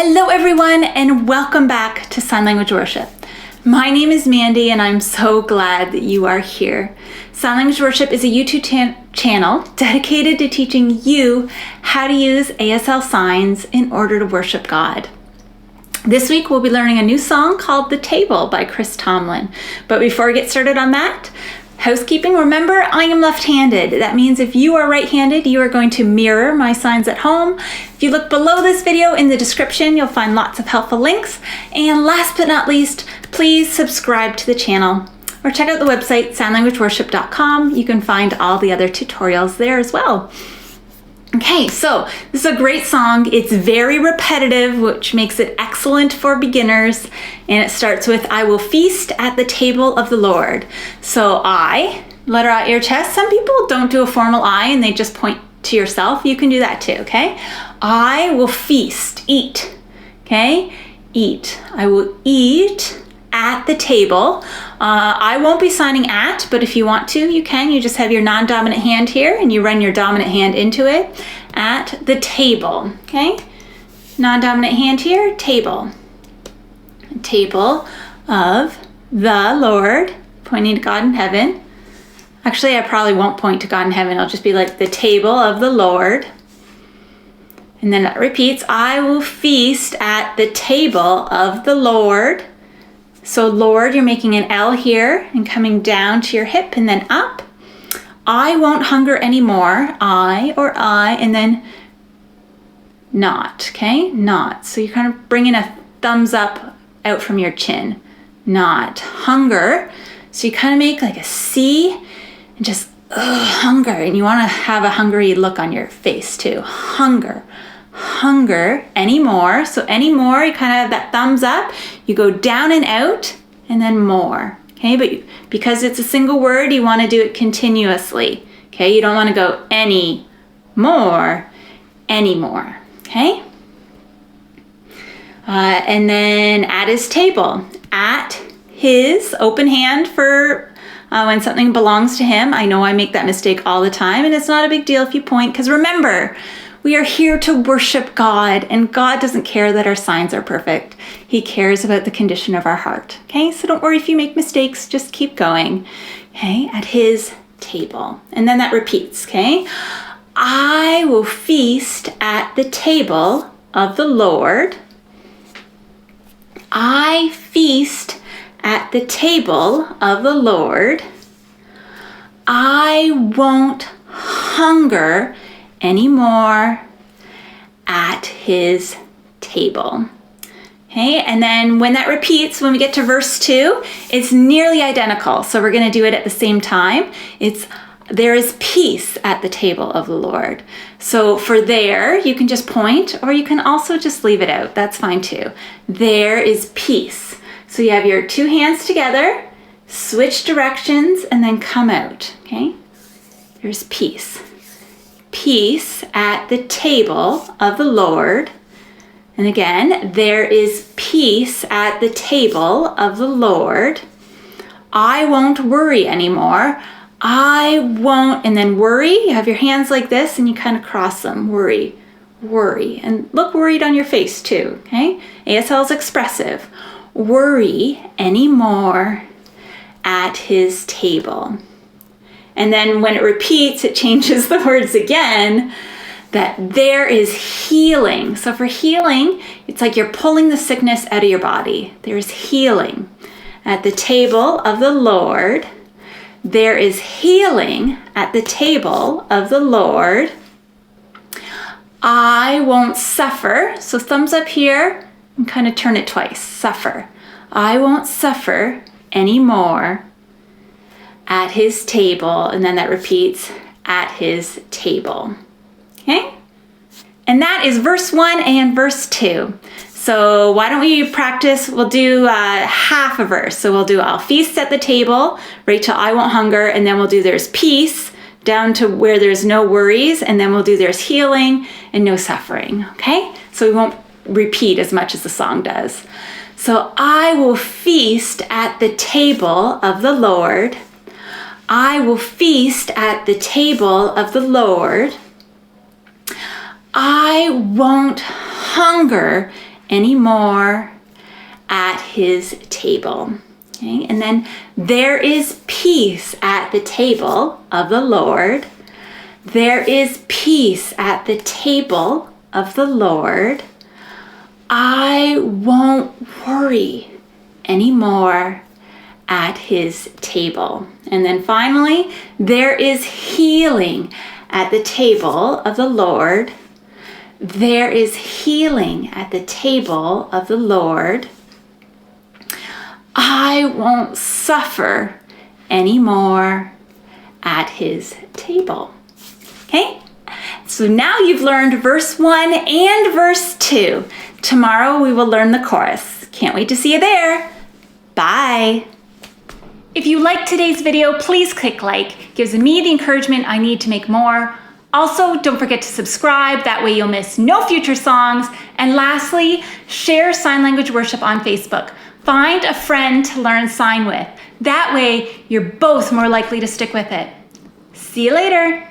Hello everyone, and welcome back to Sign Language Worship. My name is Mandy and I'm so glad that you are here. Sign Language Worship is a YouTube channel dedicated to teaching you how to use ASL signs in order to worship God. This week we'll be learning a new song called The Table by Chris Tomlin. But before we get started on that, housekeeping, remember I am left-handed. That means if you are right-handed, you are going to mirror my signs at home. If you look below this video in the description, you'll find lots of helpful links. And last but not least, please subscribe to the channel or check out the website signlanguageworship.com. You can find all the other tutorials there as well. Okay, so this is a great song. It's very repetitive, which makes it excellent for beginners. And it starts with, I will feast at the table of the Lord. So I, letter I, ear, chest. Some people don't do a formal I and they just point to yourself. You can do that too, okay? I will feast, eat, okay? Eat. I will eat at the table. I won't be signing at, but if you want to, you can. You just have your non-dominant hand here and you run your dominant hand into it. At the table, okay? Non-dominant hand here, table. Table of the Lord, pointing to God in heaven. Actually, I probably won't point to God in heaven. I'll just be like the table of the Lord. And then that repeats, I will feast at the table of the Lord. So Lord, you're making an L here and coming down to your hip and then up. I won't hunger anymore. I, and then not, okay? Not. So you're kind of bringing a thumbs up out from your chin. Not. Hunger. So you kind of make like a C and just hunger. And you want to have a hungry look on your face too. Hunger. Hunger anymore. So anymore, you kind of have that thumbs up. You go down and out and then more. Okay, but because it's a single word, you want to do it continuously. Okay, you don't want to go any more, anymore. Okay, and then at his table. At his, open hand for when something belongs to him. I know I make that mistake all the time, and it's not a big deal if you point, because remember, we are here to worship God, and God doesn't care that our signs are perfect. He cares about the condition of our heart. Okay, so don't worry if you make mistakes, just keep going. Okay, at his table. And then that repeats, okay? I will feast at the table of the Lord. I feast at the table of the Lord. I won't hunger anymore at his table. Okay, and then when that repeats, when we get to verse 2, it's nearly identical. So we're going to do it at the same time. It's there is peace at the table of the Lord. So for there, you can just point, or you can also just leave it out. That's fine too. There is peace. So you have your two hands together, switch directions, and then come out. Okay, there's peace. Peace at the table of the Lord. And again, there is peace at the table of the Lord. I won't worry anymore. I won't, and then worry. You have your hands like this and you kind of cross them. Worry, worry. And look worried on your face too, okay? ASL is expressive. Worry anymore at his table. And then when it repeats, it changes the words again, that there is healing. So for healing, it's like you're pulling the sickness out of your body. There's healing. At the table of the Lord, there is healing at the table of the Lord. I won't suffer. So thumbs up here and kind of turn it twice. Suffer. I won't suffer anymore at his table, and then that repeats, at his table. Okay? And that is verse 1 and verse 2. So why don't we practice? We'll do half a verse. So we'll do I'll feast at the table, right till I won't hunger, and then we'll do there's peace, down to where there's no worries, and then we'll do there's healing and no suffering. Okay? So we won't repeat as much as the song does. So I will feast at the table of the Lord. I will feast at the table of the Lord. I won't hunger anymore at his table. Okay? And then there is peace at the table of the Lord. There is peace at the table of the Lord. I won't worry anymore at his table. And then finally, there is healing at the table of the Lord. There is healing at the table of the Lord. I won't suffer anymore at his table. Okay? So now you've learned verse 1 and verse 2. Tomorrow we will learn the chorus. Can't wait to see you there. Bye. If you liked today's video, please click like. It gives me the encouragement I need to make more. Also, don't forget to subscribe. That way you'll miss no future songs. And lastly, share Sign Language Worship on Facebook. Find a friend to learn sign with. That way you're both more likely to stick with it. See you later.